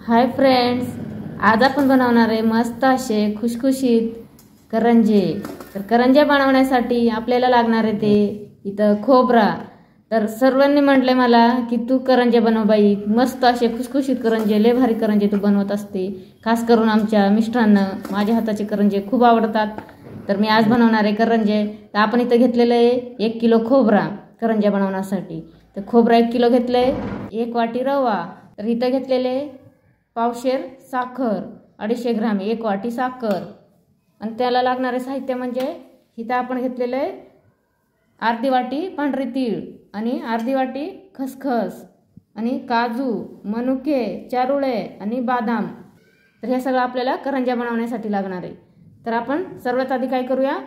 Hi friends, आज आपण बनवणार आहे मस्त असे खुशखुशीत करंजे। तर करंजे बनवण्यासाठी आपल्याला लागणार आहे ते इथं खोबरा। तर सर्वांनी म्हटले मला की तू करंजे बनव बाई, मस्त असे खुशखुशीत करंजे, लय भारी करंजे तू बनवत असते। खास करून आमच्या मिस्टरांना माझ्या हाताचे करंजे खूप आवडतात। तर मी आज बनवणार आहे करंजे। तर आपण इथं घेतलेलं आहे 1 किलो खोबरा करंजे बनवण्यासाठी। तर खोबरा 1 किलो घेतलंय, 1 वाटी रवा, तर इथं घेतलेले पावशेर साखर, 250 ग्राम, 1 वाटी साखर। आणि त्याला लागणारे साहित्य म्हणजे इथं आपण घेतलेले अर्धी वाटी पांढरे तीळ आणि अर्धी वाटी खसखस आणि काजू, मनुके, चारुळे आणि बदाम। तर हे सगळं आपल्याला करंजा बनवण्यासाठी लागणार आहे। तर आपण सर्वात आधी काय करूया,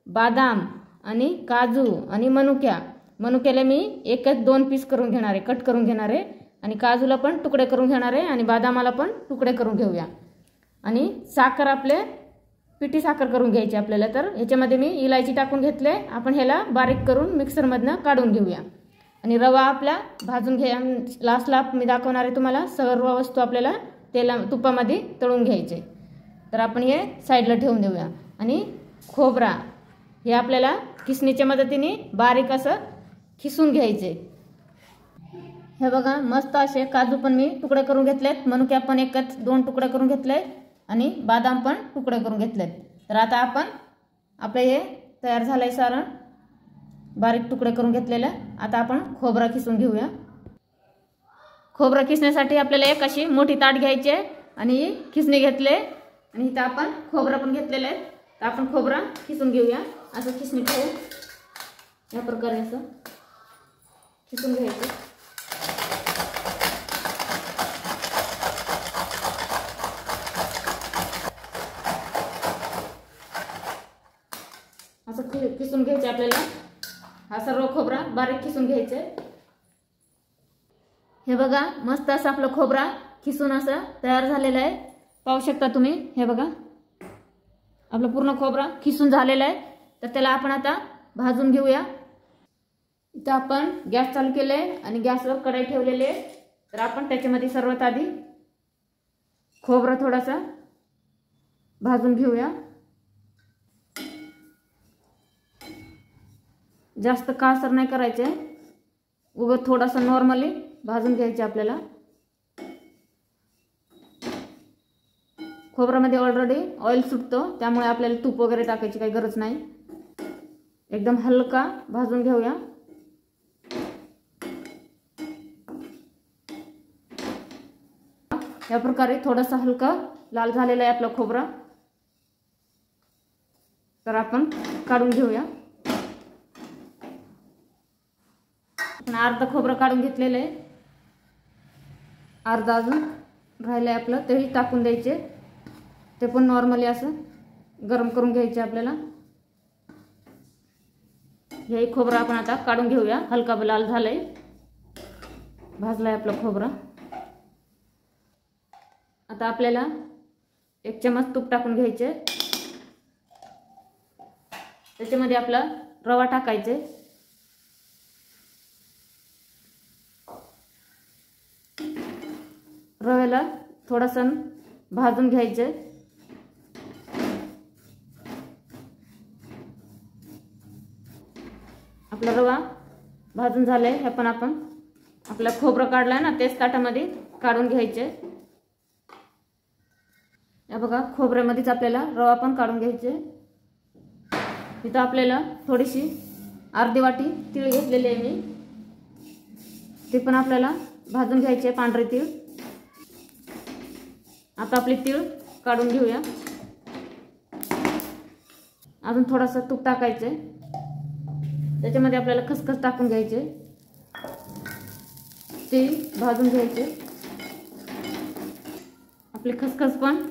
बदाम आणि काजू आणि मनुक्याला मी 1-2 पीस करून घेणार आहे, कट करून घेणार आहे। आणि काजूला पण तुकडे करून घेणार आहे आणि बदामाला पण तुकडे करून घेऊया। आणि साखर आपले पिठी साखर करून घ्यायची आपल्याला। तर ह्याच्यामध्ये मी इलायची टाकून घेतले, आपण ह्याला बारीक करून मिक्सरमधनं काढून घेऊया। आणि रवा आपला भाजून घ्या, लास्टला मी दाखवणार आहे तुम्हाला। सर्व वस्तू आपल्याला तुपामध्ये तळून घ्यायचे। तर आपण हे साईडला ठेवून देऊया। आणि खोबरा हे आपल्याला खिसणीच्या मदतीने बारीक असं खिसून घ्यायचे। हे बघा, मस्त असे काजू पण मी तुकडे करून घेतलेत, मनुके पण 1-2 तुकडे करून घेतले आणि बदाम पण तुकडे करून घेतलेत। तर आता आपण आपले हे तयार झालंय सारण, बारीक तुकडे करून घेतलेलं। आता आपण खोबरा खिसून घेऊया। खोबरा खिसण्यासाठी आपल्याला एक अशी मोठी ताट घ्यायची आणि खिसणी घेतले आणि इथं आपण खोबरा पण घेतलेलं आहे। तर आपण खोबरा खिसून घेऊया। असं खिसणी ठेवून या प्रकारे असं खिसून घ्यायचं। असं खिसून घ्यायचे आपल्याला। हा सर्व खोबरा बारीक खिसून घ्यायचे। हे बघा, मस्त असं आपलं खोबरा खिसून असं तयार झालेलं आहे, पाहू शकता तुम्ही। हे बघा, आपलं पूर्ण खोबरा खिसून झालेलं आहे। तर त्याला आपण आता भाजून घेऊया। इथं आपण गॅस चालू केलाय आणि गॅसवर कढई ठेवलेली आहे। तर आपण त्याच्यामध्ये सर्वात आधी खोबरा थोडासा भाजून घेऊया। जास्त काळसर नाही करायचे, उगाच थोडासा नॉर्मली भाजून घ्यायचे आपल्याला। खोबऱ्यामध्ये ऑलरेडी ऑइल सुटतो, त्यामुळे आपल्याला तूप वगैरे टाकायची काही गरज नाही। एकदम हलका भाजून घेऊया। या प्रकारे थोडासा हलका लाल झालेला आहे आपला खोबरा। तर आपण काढून घेऊया। आपण अर्धा खोबरं काढून घेतलेलं आहे, अर्धा अजून राहिलंय आपलं, तेही टाकून द्यायचे। ते पण नॉर्मली असं गरम करून घ्यायचे आपल्याला। हे खोबरं आपण आता काढून घेऊया, हलका लाल झालंय, भाजलाय आपलं खोबरं। आता आपल्याला 1 चमच तूप टाकून घ्यायचे, त्याच्यामध्ये आपला रवा टाकायचे। रव्याला थोडासा भाजून घ्यायचे। आपला रवा भाजून झालाय, हे पण आपण आपला खोबरं काढलाय ना तेच ताटामध्ये काढून घ्यायचे। या बघा, खोबऱ्यामध्येच आपल्याला रवा पण काढून घ्यायचे। इथं आपल्याला थोडीशी अर्धी वाटी तीळ घेतलेली आहे मी, ते पण आपल्याला भाजून घ्यायचे, पांढरे तीळ। आता आपले तीळ काढून घेऊया। अजून थोडासा तूप टाकायचे, त्याच्यामध्ये आपल्याला खसखस टाकून घ्यायचे, ते भाजून घ्यायचे। आपली खसखस पण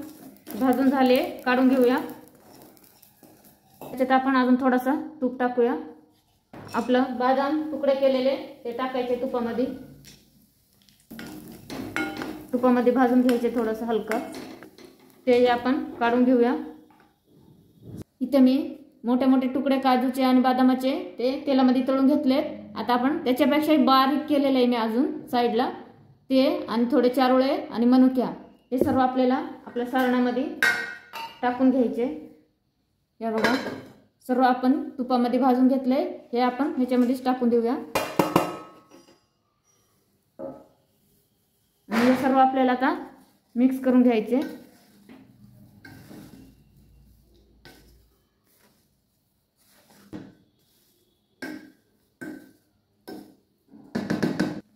भाजून झाले, काढून घेऊया। त्याच्यात आपण अजून थोडासा तूप टाकूया। आपलं बदाम तुकडे केलेले ते टाकायचे तुपामध्ये, तुपामध्ये भाजून घ्यायचे थोडंसं हलकं, ते आपण काढून घेऊया। इथे मी मोठे मोठे तुकडे काजूचे आणि बदामाचे ते तेलामध्ये तळून घेतलेत। आता आपण त्याच्यापेक्षा बारीक केलेले आहे मी अजून साईडला, ते आणि थोडे चारोळे आणि मनुक्या हे सर्व आपल्याला आपल्या सारणामध्ये टाकून घ्यायचे। या बघा सर्व आपण तुपामध्ये भाजून घेतलंय, हे आपण ह्याच्यामध्येच टाकून देऊया। आणि हे सर्व आपल्याला आता मिक्स करून घ्यायचे।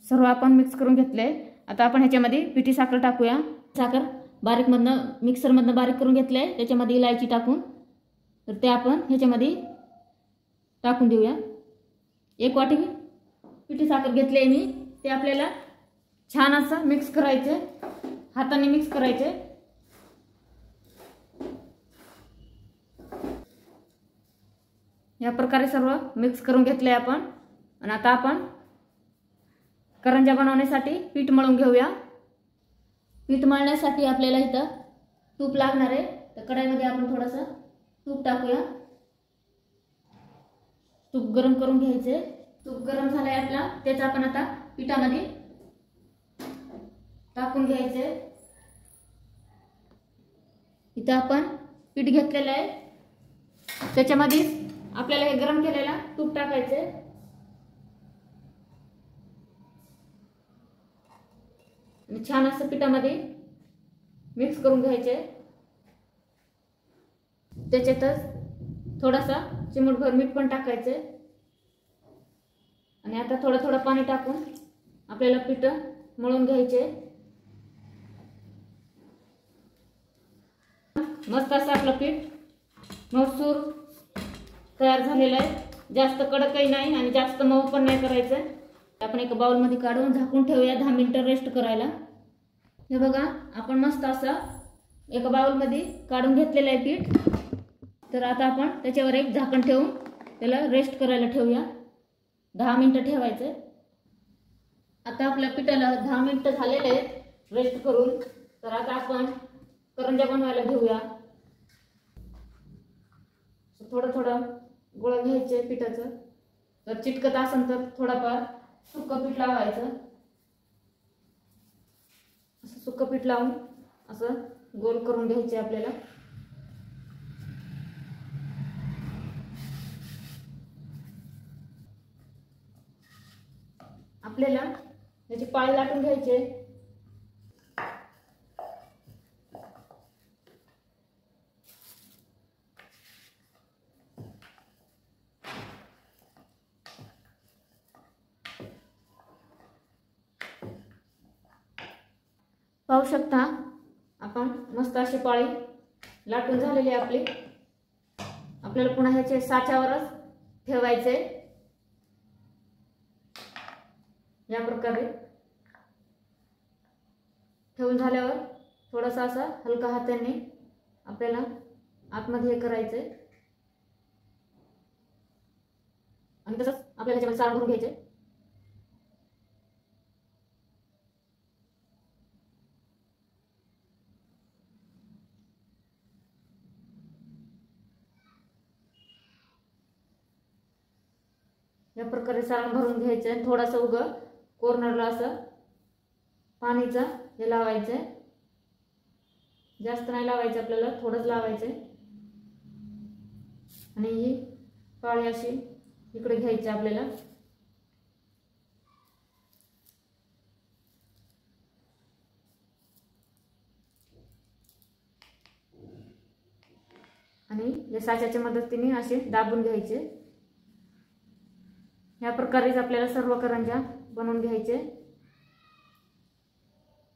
सर्व आपण मिक्स करून घेतले। आता आपण ह्याच्यामध्ये पिठी साखर टाकूया। साखर बारीक मधनं मिक्सर मधनं बारीक करून घेतले, त्याच्यामध्ये इलायची टाकून तर ते आपण ह्याच्यामध्ये टाकून देऊया। 1 वाटी पिठी साखर घेतली मी, ते आपल्याला छान असं मिक्स करायचे, हाताने मिक्स करायचे। या प्रकारे सर्व मिक्स करून घेतले आपण। आणि आता आपण करंज्या बनवण्यासाठी पीठ मळून घेऊया। पीठ मळण्यासाठी आपल्याला इथं तूप लागणार आहे, तर कढईमध्ये आपण थोडंसं तूप टाकूया। तूप गरम करून घ्यायचे। तूप गरम झालंय आपला, त्याच आपण आता पिठामध्ये टाकून घ्यायचे। इथं आपण पीठ घेतलेलं आहे, त्याच्यामध्ये आपल्याला हे गरम केलेला तूप टाकायचे। आणि छान असं पिठामध्ये मिक्स करून घ्यायचे। त्याच्यातच थोडासा चिमूटभर मीठ पण टाकायचे। आणि आता थोडं थोडं पाणी टाकून आपल्याला पीठ मळून घ्यायचे। मस्त असं आपलं पीठ मऊसूर तयार झालेलं आहे। जास्त कडकही नाही आणि जास्त मऊ पण नाही करायचं। आपण एका बाउल मध्ये काढून झाकून ठेवूया 10 मिनिटं रेस्ट करायला। हे बघा आपण मस्त असं एका बाउल मध्ये काढून घेतलेलं आहे पीठ। तर आता आपण त्याच्यावर एक झाकण ठेवून त्याला रेस्ट करायला ठेवूया। 10 मिनिटं ठेवायचं। आता आपल्या पिठाला 10 मिनिटं झालेले आहेत रेस्ट करून। तर आता आपण करंज्या बनवायला घेऊया। थोडं थोडं गोळा घ्यायचे पिठाचं, तर चिटकत असेल तर थोडाफार सुक्क पीठ लावायचं। असं सुक्क पीठ लावून असं गोल करून घ्यायचे आपल्याला। आपल्याला याची पाळी लाटून घ्यायचे। पाहू शकता आपण मस्त अशी पाळी लाटून झालेली आहे आपली। आपल्याला पुन्हा ह्याचे साच्यावरच ठेवायचे या प्रकारे। ठेवून झाल्यावर थोडासा असा हलका हाताने आपल्याला आतमध्ये हे करायचे आणि तसंच आपल्याला ह्याच्यामध्ये सारण भरून घ्यायचे। या प्रकारे सारण भरून घ्यायचं। थोडासा उगं कॉर्नरला असं पाणीचं हे लावायचं, जास्त नाही लावायचं आपल्याला, थोडंच लावायचं। आणि ही पाळी अशी इकडे घ्यायची आपल्याला। आणि या साच्याच्या मदतीने असे दाबून घ्यायचे। या प्रकारेच आपल्याला सर्व करंज्या बनवून घ्यायचे।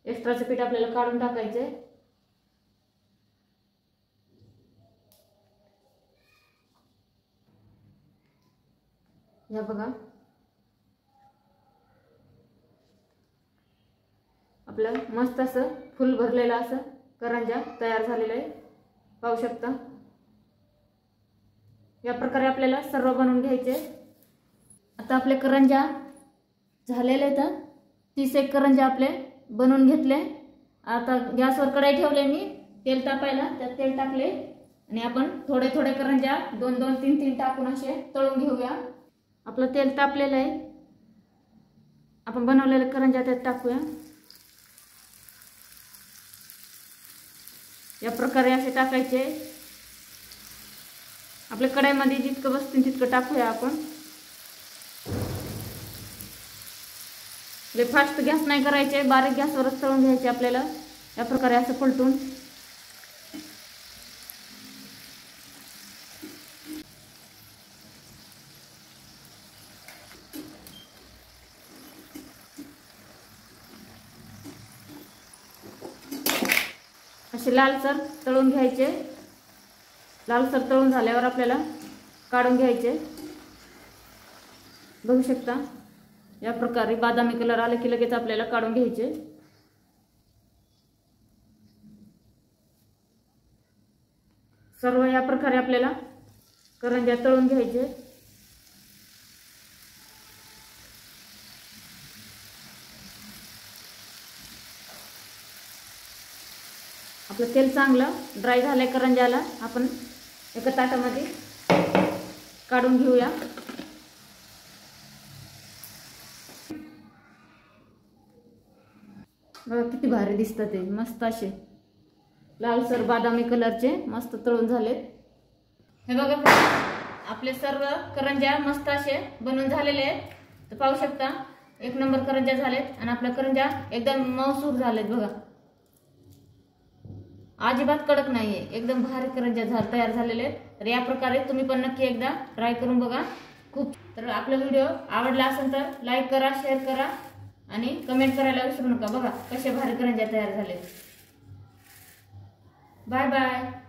एक्स्ट्राचे पीठ आपल्याला काढून टाकायचे। या बघा आपलं मस्त असं फुल भरलेलं असं करंज्या तयार झालेलं आहे, पाहू शकता। या प्रकारे आपल्याला सर्व बनवून घ्यायचे। आता आपले करंज्या झालेले आहेत। 30 करंज्या आपले बनवून घेतले। आता गॅसवर कढई ठेवले मी, तेल तापायला, त्यात तेल टाकले आणि आपण थोडे थोडे करंज्या 2-2, 3-3 टाकून असे तळून घेऊया। आपलं तेल तापलेलं आहे, आपण बनवलेले करंज्या त्यात टाकूया। या प्रकारे असे टाकायचे. आपल्या कढईमध्ये जितकं बसतील तितकं टाकूया आपण. फास्ट गॅस नाही करायचे, बारीक गॅसवरच तळून घ्यायचे आपल्याला. या प्रकारे असं पलटून असे लालसर तळून घ्यायचे. लालसर तळून झाल्यावर आपल्याला काढून घ्यायचे. बघू शकता या प्रकारे बदामी कलर आले की लगेच आपल्याला काढून घ्यायचे. सर्व या प्रकारे आपल्याला करंज्या तळून घ्यायचे. आपलं तेल चांगलं ड्राय झालंय करंज्याला. आपण एका ताटामध्ये काढून घेऊया. बघा किती भारी दिसतात ते, मस्त असे लालसर बदामी कलरचे मस्त तळून झालेत. हे बघा आपले सर्व करंज्या मस्त असे बनवून झालेले आहेत. तर पाहू शकता एक नंबर करंज्या झालेत आणि आपल्या करंज्या एकदम मऊसूर झालेत. बघा अजिबात कडक नाहीये, एकदम भारी करंज्या तयार झालेले आहेत. तर या प्रकारे तुम्ही पण नक्की एकदा ट्राय करून बघा. तर आपला व्हिडिओ आवडला असेल तर लाईक करा, शेअर करा आणि कमेंट करायला विसरू नका. बघा कसे भारी करंज्या तयार झाले. Bye bye.